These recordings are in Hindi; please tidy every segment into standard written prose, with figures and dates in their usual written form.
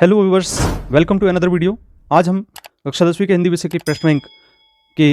Hello viewers, welcome to another video. आज हम कक्षा 10वीं के हिंदी विषय के प्रश्न बैंक के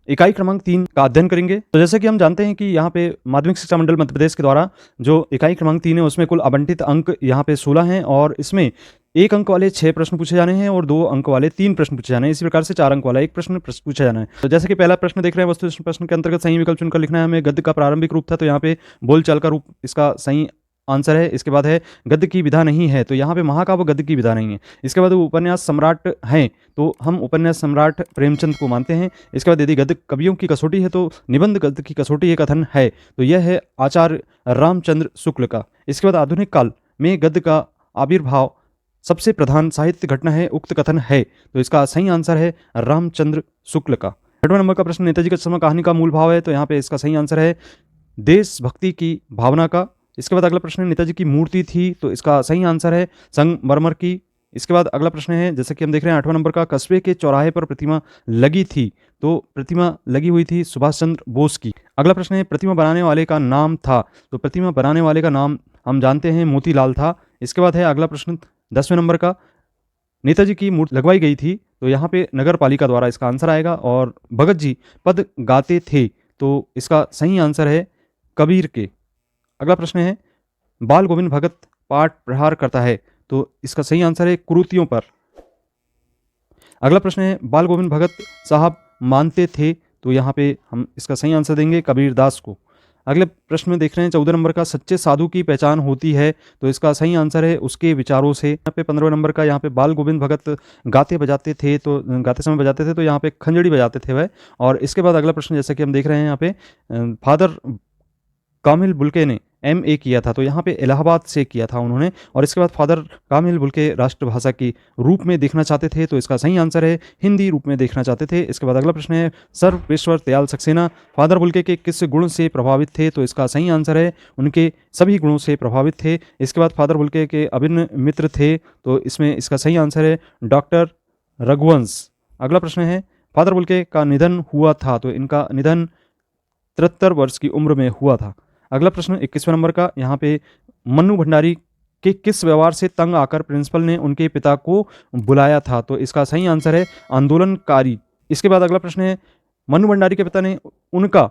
इकाई क्रमांक 3 का अध्ययन करेंगे। तो जैसे कि हम जानते हैं कि यहाँ पे माध्यमिक शिक्षा मंडल मध्य प्रदेश के द्वारा जो इकाई क्रमांक 3 है उसमें कुल आवंटित अंक यहाँ पे 16 हैं और इसमें 1 अंक वाले 6 प्रश्न पूछे जाने हैं और 2 अंक वाले 3 प्रश्न पूछे जाने हैं। इसी प्रकार से 4 अंक वाला एक प्रश्न पूछा जाना है। तो जैसे कि पहला प्रश्न देख रहे हैं, वस्तु प्रश्न के अंतर्गत सही विकल्प चुनकर लिखना है हमें। गद्य का प्रारंभिक रूप था, तो यहाँ पे बोलचाल का रूप इसका सही आंसर है। इसके बाद है गद्य की विधा नहीं है, तो यहाँ पे महाकाव्य गद्य की विधा नहीं है। इसके बाद उपन्यास सम्राट हैं, तो हम उपन्यास सम्राट प्रेमचंद को मानते हैं। इसके बाद यदि गद्य कवियों की कसौटी है तो निबंध गद्य की कसौटी एक कथन है, तो यह है आचार्य रामचंद्र शुक्ल का। इसके बाद आधुनिक काल में गद्य का आविर्भाव सबसे प्रधान साहित्य घटना है, उक्त कथन है, तो इसका सही आंसर है रामचंद्र शुक्ल का। 6वां नंबर का प्रश्न, नेताजी का चश्मा कहानी का मूल भाव है, तो यहाँ पे इसका सही आंसर है देशभक्ति की भावना का। इसके बाद अगला प्रश्न है नेताजी की मूर्ति थी, तो इसका सही आंसर है संगमरमर की। इसके बाद अगला प्रश्न है, जैसे कि हम देख रहे हैं 8वां नंबर का, कस्बे के चौराहे पर प्रतिमा लगी थी, तो प्रतिमा लगी हुई थी सुभाष चंद्र बोस की। अगला प्रश्न है प्रतिमा बनाने वाले का नाम था, तो प्रतिमा बनाने वाले का नाम हम जानते हैं मोतीलाल था। इसके बाद है अगला प्रश्न 10वें नंबर का, नेताजी की मूर्ति लगवाई गई थी, तो यहाँ पे नगर पालिका द्वारा इसका आंसर आएगा। और भगत जी पद गाते थे, तो इसका सही आंसर है कबीर के। अगला प्रश्न है बाल गोविंद भगत पाठ प्रहार करता है, तो इसका सही आंसर है कुरीतियों पर। अगला प्रश्न है बाल गोविंद भगत साहब मानते थे, तो यहाँ पे हम इसका सही आंसर देंगे कबीरदास को। अगले प्रश्न में देख रहे हैं 14 नंबर का, सच्चे साधु की पहचान होती है, तो इसका सही आंसर है उसके विचारों से। यहाँ पे 15वें नंबर का, यहाँ पे बाल गोविंद भगत गाते बजाते थे, तो गाते समय बजाते थे, तो यहाँ पे खंजड़ी बजाते थे वह। और इसके बाद अगला प्रश्न जैसे कि हम देख रहे हैं यहाँ पे फादर कामिल बुल्के ने MA किया था, तो यहाँ पे इलाहाबाद से किया था उन्होंने। और इसके बाद फादर कामिल बुल्के राष्ट्रभाषा की रूप में देखना चाहते थे, तो इसका सही आंसर है हिंदी रूप में देखना चाहते थे। इसके बाद अगला प्रश्न है सर्वेश्वर दयाल सक्सेना फादर बुल्के के किस गुण से प्रभावित थे, तो इसका सही आंसर है उनके सभी गुणों से प्रभावित थे। इसके बाद फादर बुल्के के अभिन्न मित्र थे, तो इसमें इसका सही आंसर है डॉक्टर रघुवंश। अगला प्रश्न है फादर बुल्के का निधन हुआ था, तो इनका निधन 73 वर्ष की उम्र में हुआ था। अगला प्रश्न 21वें नंबर का, यहाँ पे मन्नू भंडारी के किस व्यवहार से तंग आकर प्रिंसिपल ने उनके पिता को बुलाया था, तो इसका सही आंसर है आंदोलनकारी। इसके बाद अगला प्रश्न है मन्नू भंडारी के पिता ने उनका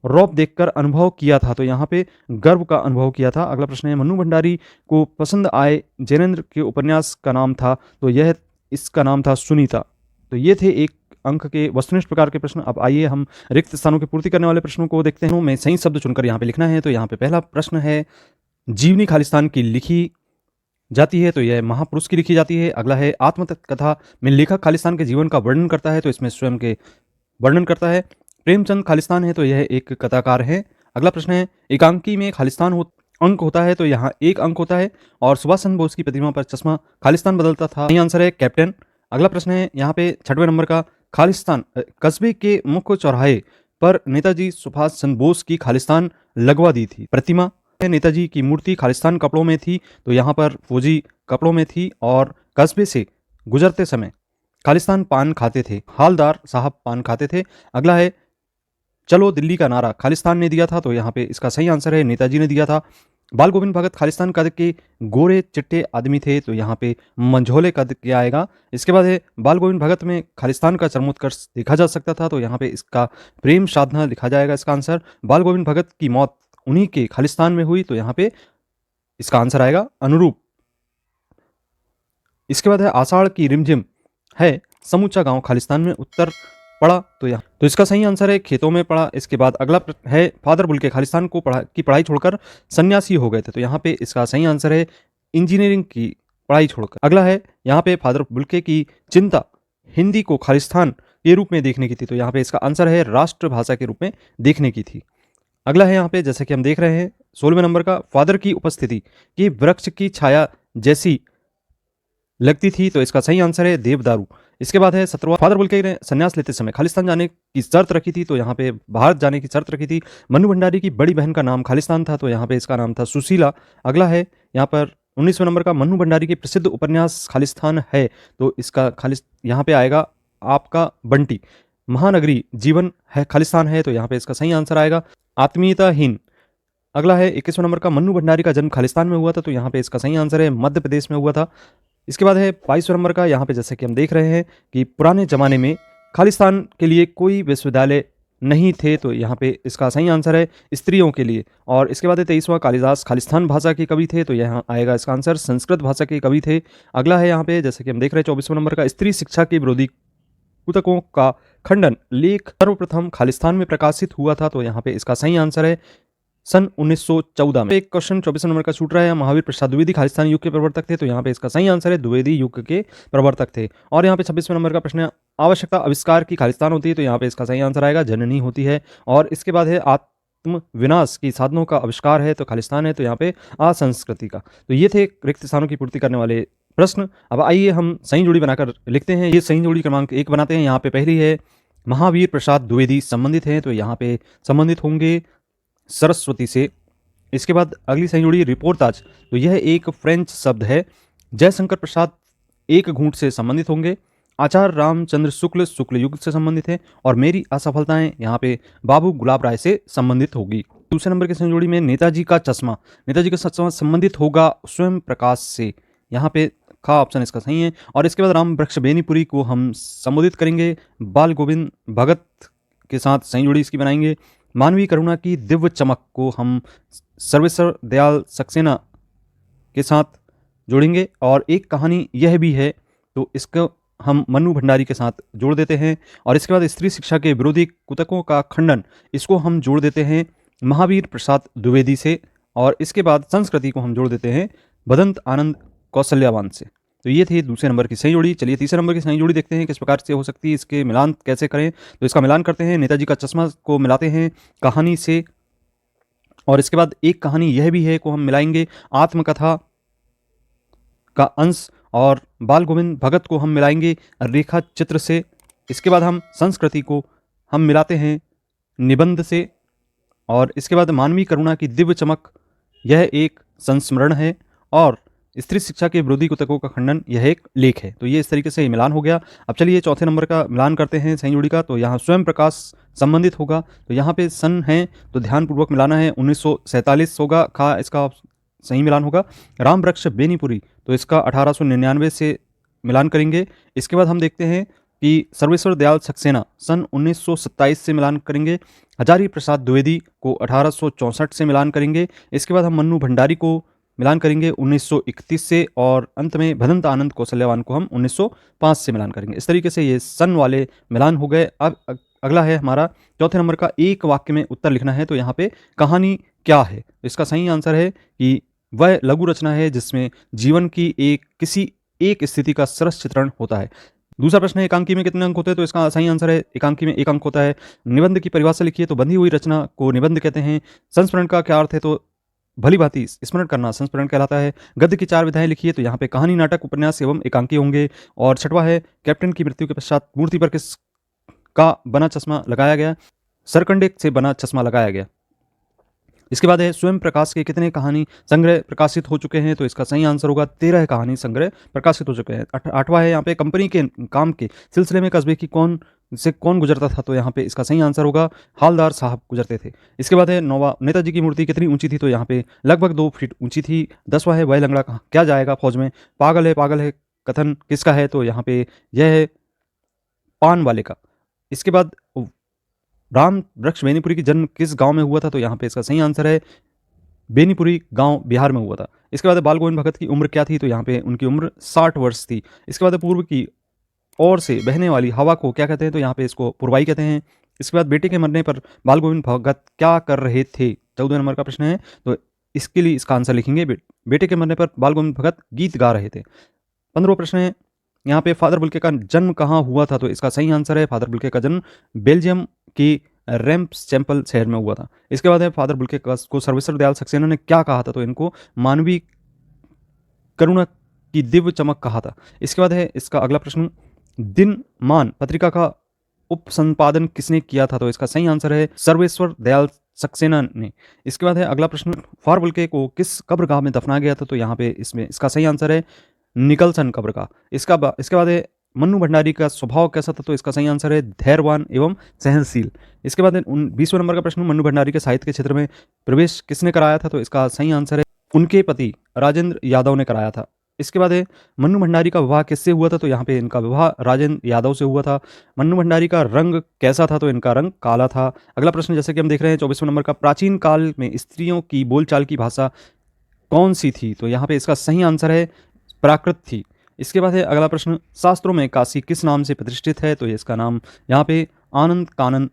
रौब देखकर अनुभव किया था, तो यहाँ पे गर्व का अनुभव किया था। अगला प्रश्न है मन्नू भंडारी को पसंद आए जैनेन्द्र के उपन्यास का नाम था, तो यह इसका नाम था सुनीता। तो ये थे 1 अंक के वस्तुनिष्ठ प्रकार के प्रश्न। अब आइए हम रिक्त स्थानों की पूर्ति करने वाले प्रश्नों को देखते हैं। मैं सही शब्द चुनकर यहाँ पे लिखना है, तो यहाँ पे पहला प्रश्न है जीवनी खालिस्तान की लिखी जाती है, तो यह महापुरुष की लिखी जाती है। अगला है आत्मकथा में लेखक खालिस्तान के जीवन का वर्णन करता है, तो इसमें स्वयं के वर्णन करता है। प्रेमचंद खालिस्तान है, तो यह एक कथाकार है। अगला प्रश्न है एकांकी में खालिस्तान अंक होता है, तो यहाँ 1 अंक होता है। और सुभाष चंद्र बोस की प्रतिमा पर चश्मा खालिस्तान बदलता था, सही आंसर है कैप्टन। अगला प्रश्न है यहाँ पे 6वें नंबर का, खालिस्तान कस्बे के मुख्य चौराहे पर नेताजी सुभाष चंद्र बोस की खालिस्तान लगवा दी थी प्रतिमा है। नेताजी की मूर्ति खालिस्तान कपड़ों में थी, तो यहाँ पर फौजी कपड़ों में थी। और कस्बे से गुजरते समय खालिस्तान पान खाते थे, हालदार साहब पान खाते थे। अगला है चलो दिल्ली का नारा खालिस्तान ने दिया था, तो यहाँ पे इसका सही आंसर है नेताजी ने दिया था। बाल गोविंद भगत खालिस्तान कद के गोरे चिट्टे आदमी थे, तो यहाँ पे मंझोले कद के आएगा। इसके बाद है बाल गोविंद भगत में खालिस्तान का चरमोत्कर्ष देखा जा सकता था, तो यहाँ पे इसका प्रेम साधना लिखा जाएगा इसका आंसर। बाल गोविंद भगत की मौत उन्हीं के खालिस्तान में हुई, तो यहाँ पे इसका आंसर आएगा अनुरूप। इसके बाद है आषाढ़ की रिमझिम है समूचा गांव खालिस्तान में उत्तर पड़ा, तो इसका सही आंसर है खेतों में पड़ा। इसके बाद अगला है फादर बुल्के खालिस्तान को पढ़ाई छोड़कर सन्यासी हो गए थे, तो यहाँ पे इसका सही आंसर है इंजीनियरिंग की पढ़ाई छोड़कर। अगला है यहाँ पे फादर बुल्के की चिंता हिंदी को खालिस्तान के रूप में देखने की थी, तो यहाँ पे इसका आंसर है राष्ट्रभाषा के रूप में देखने की थी। अगला है यहाँ पे जैसे कि हम देख रहे हैं 16वें नंबर का, फादर की उपस्थिति की वृक्ष की छाया जैसी लगती थी, तो इसका सही आंसर है देवदारू। इसके बाद है 17वां, फादर बुल्के ने संन्यास लेते समय खालिस्तान जाने की शर्त रखी थी, तो यहाँ पे भारत जाने की शर्त रखी थी। मन्नू भंडारी की बड़ी बहन का नाम खालिस्तान था, तो यहाँ पे इसका नाम था सुशीला। अगला है यहाँ पर 19वें नंबर का, मन्नू भंडारी की प्रसिद्ध उपन्यास खालिस्तान है, तो इसका यहाँ पे आएगा आपका बंटी। महानगरी जीवन है खालिस्तान है, तो यहाँ पे इसका सही आंसर आएगा आत्मीयताहीन। अगला है 21वें नंबर का, मन्नू भंडारी का जन्म खालिस्तान में हुआ था, तो यहाँ पे इसका सही आंसर है मध्य प्रदेश में हुआ था। इसके बाद है 22वें नंबर का। यहाँ पे जैसे कि हम देख रहे हैं कि पुराने ज़माने में खालिस्तान के लिए कोई विश्वविद्यालय नहीं थे, तो यहाँ पे इसका सही आंसर है स्त्रियों के लिए। और इसके बाद है 23वां, कालिदास खालिस्तान भाषा के कवि थे, तो यहाँ आएगा इसका आंसर संस्कृत भाषा के कवि थे। अगला है यहाँ पे जैसे कि हम देख रहे हैं 24वें नंबर का, स्त्री शिक्षा के विरोधी कुतकों का खंडन लेख सर्वप्रथम खालिस्तान में प्रकाशित हुआ था, तो यहाँ पे इसका सही आंसर है सन 1914 में। एक क्वेश्चन 24 नंबर का छूट रहा है, महावीर प्रसाद द्विवेदी खालिस्तानी युग के प्रवर्तक थे, तो यहाँ पे इसका सही आंसर है द्विवेदी युग के प्रवर्तक थे। और यहाँ पे 26वें नंबर का प्रश्न है, आवश्यकता आविष्कार की खालिस्तान होती है, तो यहाँ पे इसका सही आंसर आएगा जननी होती है। और इसके बाद है आत्म विनाश की साधनों का आविष्कार है, तो खालिस्तान है, तो यहाँ पे असंस्कृति का। तो ये थे रिक्त स्थानों की पूर्ति करने वाले प्रश्न। अब आइए हम सही जोड़ी बनाकर लिखते हैं। ये सही जोड़ी क्रमांक 1 बनाते हैं। यहाँ पे पहली है महावीर प्रसाद द्विवेदी संबंधित हैं, तो यहाँ पे संबंधित होंगे सरस्वती से। इसके बाद अगली सही जोड़ी रिपोर्टाज, तो यह एक फ्रेंच शब्द है। जयशंकर प्रसाद एक घूंट से संबंधित होंगे। आचार्य रामचंद्र शुक्ल शुक्ल युग से संबंधित है। और मेरी असफलताएं यहाँ पे बाबू गुलाब राय से संबंधित होगी। दूसरे नंबर की सही जोड़ी में नेताजी का चश्मा, नेताजी का चश्मा संबंधित होगा स्वयं प्रकाश से, यहाँ पे खा ऑप्शन इसका सही है। और इसके बाद राम वृक्ष बेनीपुरी को हम संबोधित करेंगे बाल गोविंद भगत के साथ, सही जोड़ी इसकी बनाएंगे। मानवीय करुणा की दिव्य चमक को हम सर्वेश्वर दयाल सक्सेना के साथ जोड़ेंगे। और एक कहानी यह भी है, तो इसको हम मन्नू भंडारी के साथ जोड़ देते हैं। और इसके बाद स्त्री शिक्षा के विरोधी कुतकों का खंडन, इसको हम जोड़ देते हैं महावीर प्रसाद द्विवेदी से। और इसके बाद संस्कृति को हम जोड़ देते हैं बदंत आनंद कौशल्यावान से। तो ये थी दूसरे नंबर की सही जोड़ी। चलिए तीसरे नंबर की सही जोड़ी देखते हैं किस प्रकार से हो सकती है, इसके मिलान कैसे करें। तो इसका मिलान करते हैं, नेताजी का चश्मा को मिलाते हैं कहानी से। और इसके बाद एक कहानी यह भी है को हम मिलाएंगे आत्मकथा का अंश। और बाल गोविंद भगत को हम मिलाएंगे रेखा चित्र से। इसके बाद हम संस्कृति को हम मिलाते हैं निबंध से। और इसके बाद मानवीय करुणा की दिव्य चमक, यह एक संस्मरण है। और स्त्री शिक्षा के विरोधी कुतकों का खंडन, यह एक लेख है। तो ये इस तरीके से मिलान हो गया। अब चलिए चौथे नंबर का मिलान करते हैं सही जोड़ी का। तो यहाँ स्वयं प्रकाश संबंधित होगा, तो यहाँ पे सन है, तो ध्यानपूर्वक मिलाना है। 1947 होगा, खा इसका सही मिलान होगा। राम वृक्ष बेनीपुरी, तो इसका 1899 से मिलान करेंगे। इसके बाद हम देखते हैं कि सर्वेश्वर दयाल सक्सेना सन 1927 से मिलान करेंगे। हजारी प्रसाद द्विवेदी को 1864 से मिलान करेंगे। इसके बाद हम मन्नू भंडारी को मिलान करेंगे 1931 से। और अंत में भदंत आनंद कौशल्यावान को हम 1905 से मिलान करेंगे। इस तरीके से ये सन वाले मिलान हो गए। अब अगला है हमारा चौथे नंबर का, एक वाक्य में उत्तर लिखना है। तो यहाँ पे कहानी क्या है, तो इसका सही आंसर है कि वह लघु रचना है जिसमें जीवन की किसी एक स्थिति का सरस चित्रण होता है। दूसरा प्रश्न है एकांकी में कितने अंक होते हैं, तो इसका सही आंसर है एकांकी में 1 अंक होता है। निबंध की परिभाषा लिखिए, तो बंधी हुई रचना को निबंध कहते हैं। संस्मरण का क्या अर्थ है, तो भली भांति स्मरण करना संस्मरण कहलाता है। गद्य की 4 विधाएं लिखिए, तो यहाँ पे कहानी, नाटक, उपन्यास एवं एकांकी होंगे। और छठवा है कैप्टन की मृत्यु के पश्चात मूर्ति पर किस का बना चश्मा लगाया गया, सरकंडे से बना चश्मा लगाया गया। इसके बाद है स्वयं प्रकाश के कितने कहानी संग्रह प्रकाशित हो चुके हैं, तो इसका सही आंसर होगा 13 कहानी संग्रह प्रकाशित हो चुके हैं। 8वां है यहाँ पे कंपनी के काम के सिलसिले में कस्बे की कौन गुजरता था, तो यहाँ पे इसका सही आंसर होगा हालदार साहब गुजरते थे। इसके बाद है 9वां नेताजी की मूर्ति कितनी ऊंची थी, तो यहाँ पे लगभग 2 फीट ऊंची थी। 10वां है वह लंगड़ा क्या जाएगा फौज में, पागल है कथन किसका है, तो यहाँ पे यह है पान वाले का। इसके बाद राम वृक्ष बेनीपुरी की जन्म किस गांव में हुआ था, तो यहाँ पे इसका सही आंसर है बेनीपुरी गांव बिहार में हुआ था। इसके बाद बाल गोविंद भगत की उम्र क्या थी, तो यहाँ पे उनकी उम्र 60 वर्ष थी। इसके बाद पूर्व की ओर से बहने वाली हवा को क्या कहते हैं, तो यहाँ पे इसको पूर्वाई कहते हैं। इसके बाद बेटे के मरने पर बाल गोविंद भगत क्या कर रहे थे, 14 नंबर का प्रश्न है, तो इसके लिए इसका आंसर लिखेंगे बेटे के मरने पर बाल गोविंद भगत गीत गा रहे थे। 15वां प्रश्न है यहाँ पे फादर बुल्के का जन्म कहाँ हुआ था, तो इसका सही आंसर है फादर बुल्के का जन्म बेल्जियम की रैम्प्स चैम्पल शहर में हुआ था। इसके बाद है फादर बुल्के को सर्वेश्वर दयाल सक्सेना ने क्या कहा था, तो इनको मानवीय करुणा की दिव्य चमक कहा था। इसके बाद है इसका अगला प्रश्न, दिनमान पत्रिका का उपसंपादन किसने किया था, तो इसका सही आंसर है सर्वेश्वर दयाल सक्सेना ने। इसके बाद है अगला प्रश्न, फादर बुल्के को किस कब्रगाह में दफनाया गया था, तो यहाँ पे इसमें इसका सही आंसर है निकलसन कब्रगाह। इसके बाद है मन्नू भंडारी का स्वभाव कैसा था, तो इसका सही आंसर है धैर्यवान एवं सहनशील। इसके बाद 20वें नंबर का प्रश्न, मन्नू भंडारी के साहित्य के क्षेत्र में प्रवेश किसने कराया था, तो इसका सही आंसर है उनके पति राजेंद्र यादव ने कराया था। इसके बाद है मन्नू भंडारी का विवाह किससे हुआ था, तो यहाँ पे इनका विवाह राजेंद्र यादव से हुआ था। मन्नू भंडारी का रंग कैसा था, तो इनका रंग काला था। अगला प्रश्न जैसे कि हम देख रहे हैं 24वें नंबर का, प्राचीन काल में स्त्रियों की बोलचाल की भाषा कौन सी थी, तो यहाँ पे इसका सही आंसर है प्राकृत थी। इसके बाद है अगला प्रश्न, शास्त्रों में काशी किस नाम से प्रतिष्ठित है, तो ये इसका नाम यहाँ पे आनंद कानन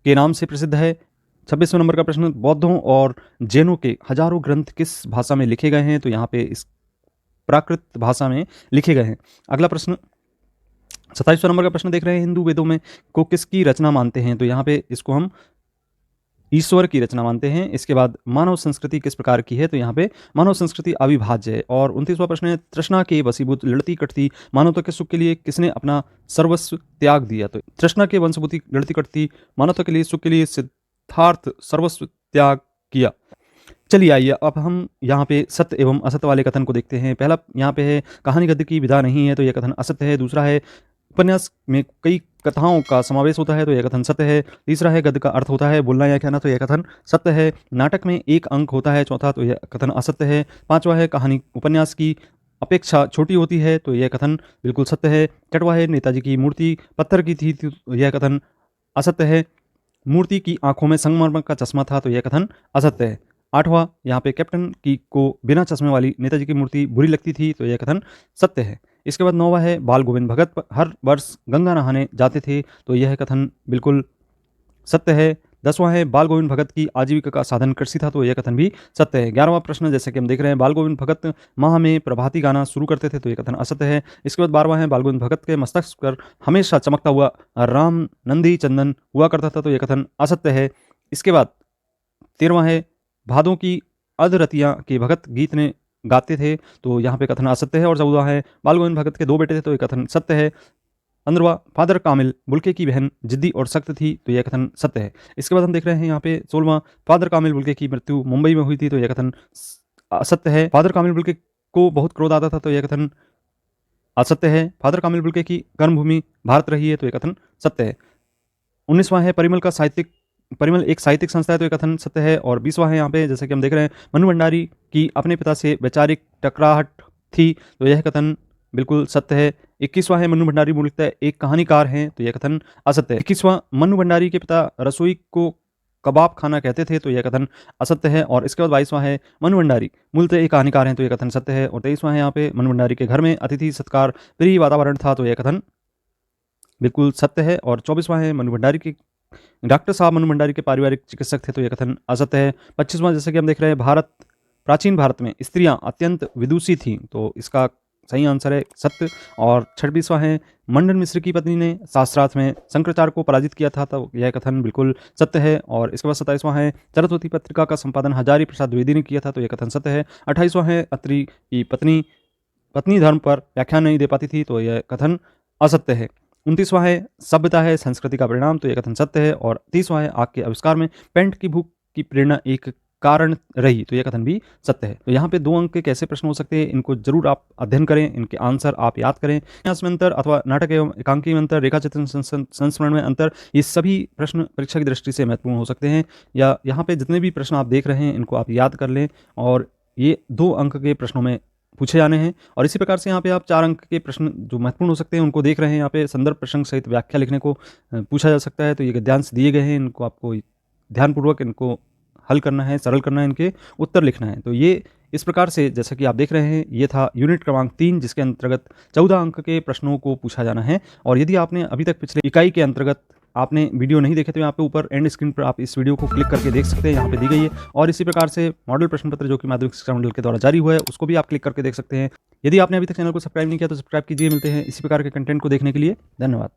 के नाम से प्रसिद्ध है। 26वें नंबर का प्रश्न, बौद्धों और जैनों के हजारों ग्रंथ किस भाषा में लिखे गए हैं, तो यहाँ पे इस प्राकृत भाषा में लिखे गए हैं। अगला प्रश्न 27वें नंबर का प्रश्न देख रहे हैं, हिंदू वेदों में को किसकी रचना मानते हैं, तो यहाँ पे इसको हम ईश्वर की रचना मानते हैं। इसके बाद मानव संस्कृति किस प्रकार की है, तो यहाँ पे मानव संस्कृति अविभाज्य है। और 29वां प्रश्न है, तृष्णा के वशीभूत लड़ती कटती मानवता के सुख के लिए किसने अपना सर्वस्व त्याग दिया, तो तृष्णा के वंशभूति लड़ती कटती मानवता के लिए सुख के लिए सिद्धार्थ सर्वस्व त्याग किया। चलिए आइए अब हम यहाँ पे सत्य एवं असत्य वाले कथन को देखते हैं। पहला यहाँ पे है, कहानी गद्य की विधा नहीं है, तो यह कथन असत्य है। दूसरा है, उपन्यास में कई कथाओं का समावेश होता है, तो यह कथन सत्य है। तीसरा है, गद्य का अर्थ होता है बोलना या कहना, तो यह कथन सत्य है। नाटक में एक अंक होता है, चौथा, तो यह कथन असत्य है। पांचवा है, कहानी उपन्यास की अपेक्षा छोटी होती है, तो यह कथन बिल्कुल सत्य है। छठवा है, नेताजी की मूर्ति पत्थर की थी, तो यह कथन असत्य है। मूर्ति की आंखों में संगमरमर का चश्मा था, तो यह कथन असत्य है। आठवां, यहाँ पे कैप्टन की को बिना चश्मे वाली नेताजी की मूर्ति बुरी लगती थी, तो यह कथन सत्य है। इसके बाद 9वां है, बाल गोविंद भगत हर वर्ष गंगा नहाने जाते थे, तो यह कथन बिल्कुल सत्य है। 10वां है, बाल गोविंद भगत की आजीविका का साधन कृषि था, तो यह कथन भी सत्य है। 11वां प्रश्न जैसे कि हम देख रहे हैं, बाल गोविंद भगत माह में प्रभाती गाना शुरू करते थे, तो यह कथन असत्य है। इसके बाद 12वां है, बाल गोविंद भगत के मस्तक पर हमेशा चमकता हुआ राम नंदी चंदन हुआ करता था, तो यह कथन असत्य है। इसके बाद 13वां है, भादों की अधरतियाँ के भगत गीत ने गाते थे, तो यहाँ पे कथन असत्य है। और 14वां है, बाल गोविंद भगत के 2 बेटे थे, तो यह कथन सत्य है। 15वां, फादर कामिल बुल्के की बहन जिद्दी और सख्त थी, तो यह कथन सत्य है। इसके बाद हम देख रहे हैं यहाँ पे 16वां, फादर कामिल बुल्के की मृत्यु मुंबई में हुई थी, तो यह कथन असत्य है। फादर कामिल बुल्के को बहुत क्रोध आता था, तो यह कथन असत्य है। फादर कामिल बुल्के की कर्मभूमि भारत रही है, तो यह कथन सत्य है। 19वां है, परिमल एक साहित्यिक संस्था है, तो यह कथन सत्य है। और 20वां है यहाँ पे जैसे कि हम देख रहे हैं, मन्नू भंडारी की अपने पिता से वैचारिक टकराहट थी, तो यह कथन बिल्कुल सत्य है। 21वां है, मन्नू भंडारी मूलतः एक कहानीकार हैं, तो यह कथन असत्य है। 21वां, मन्नू भंडारी के पिता रसोई को कबाब खाना कहते थे, तो यह कथन असत्य है। और इसके बाद 22वां है, मन्नू भंडारी मूलतः एक कहानीकार हैं, तो यह कथन सत्य है। और 23वां है यहाँ पे, मन्नू भंडारी के घर में अतिथि सत्कार प्रिय वातावरण था, तो यह कथन बिल्कुल सत्य है। और 24वां है, मन्नू भंडारी की डॉक्टर साहब मन्नू भंडारी के पारिवारिक चिकित्सक थे, तो यह कथन असत्य है। 25वां जैसे कि हम देख रहे हैं, प्राचीन भारत में स्त्रियां अत्यंत विदुषी थीं, तो इसका सही आंसर है सत्य। और 26वां है, मंडन मिश्र की पत्नी ने शास्त्रार्थ में शंकराचार्य को पराजित किया था, तो यह कथन बिल्कुल सत्य है। और इसके बाद 27वां है, सरस्वती पत्रिका का संपादन हजारी प्रसाद द्विवेदी ने किया था, तो यह कथन सत्य है। 28वां है, अत्रि की पत्नी धर्म पर व्याख्यान नहीं दे पाती थी, तो यह कथन असत्य है। 29वां है, सभ्यता है संस्कृति का परिणाम, तो यह कथन सत्य है। और 30वां है, आग के आविष्कार में पेंट की भूख की प्रेरणा एक कारण रही, तो यह कथन भी सत्य है। तो यहाँ पे 2 अंक के कैसे प्रश्न हो सकते हैं, इनको जरूर आप अध्ययन करें, इनके आंसर आप याद करें। उपन्यास में अंतर अथवा नाटक एवं एकांकी में अंतर, रेखा चित्रण संस्मरण में अंतर, ये सभी प्रश्न परीक्षा की दृष्टि से महत्वपूर्ण हो सकते हैं। या यहाँ पे जितने भी प्रश्न आप देख रहे हैं, इनको आप याद कर लें, और ये 2 अंक के प्रश्नों में पूछे जाने हैं। और इसी प्रकार से यहाँ पे आप 4 अंक के प्रश्न जो महत्वपूर्ण हो सकते हैं उनको देख रहे हैं। यहाँ पे संदर्भ प्रसंग सहित व्याख्या लिखने को पूछा जा सकता है, तो ये गद्यांश दिए गए हैं, इनको आपको ध्यानपूर्वक इनको हल करना है, सरल करना है, इनके उत्तर लिखना है। तो ये इस प्रकार से जैसा कि आप देख रहे हैं, ये था यूनिट क्रमांक 3, जिसके अंतर्गत 14 अंक के प्रश्नों को पूछा जाना है। और यदि आपने अभी तक पिछले इकाई के अंतर्गत आपने वीडियो नहीं देखे, तो यहाँ पे ऊपर एंड स्क्रीन पर आप इस वीडियो को क्लिक करके देख सकते हैं, यहाँ पे दी गई है। और इसी प्रकार से मॉडल प्रश्न पत्र जो कि माध्यमिक शिक्षा मंडल के द्वारा जारी हुआ है, उसको भी आप क्लिक करके देख सकते हैं। यदि आपने अभी तक चैनल को सब्सक्राइब नहीं किया, तो सब्सक्राइब कीजिए। मिलते हैं इसी प्रकार के कंटेंट को देखने के लिए। धन्यवाद।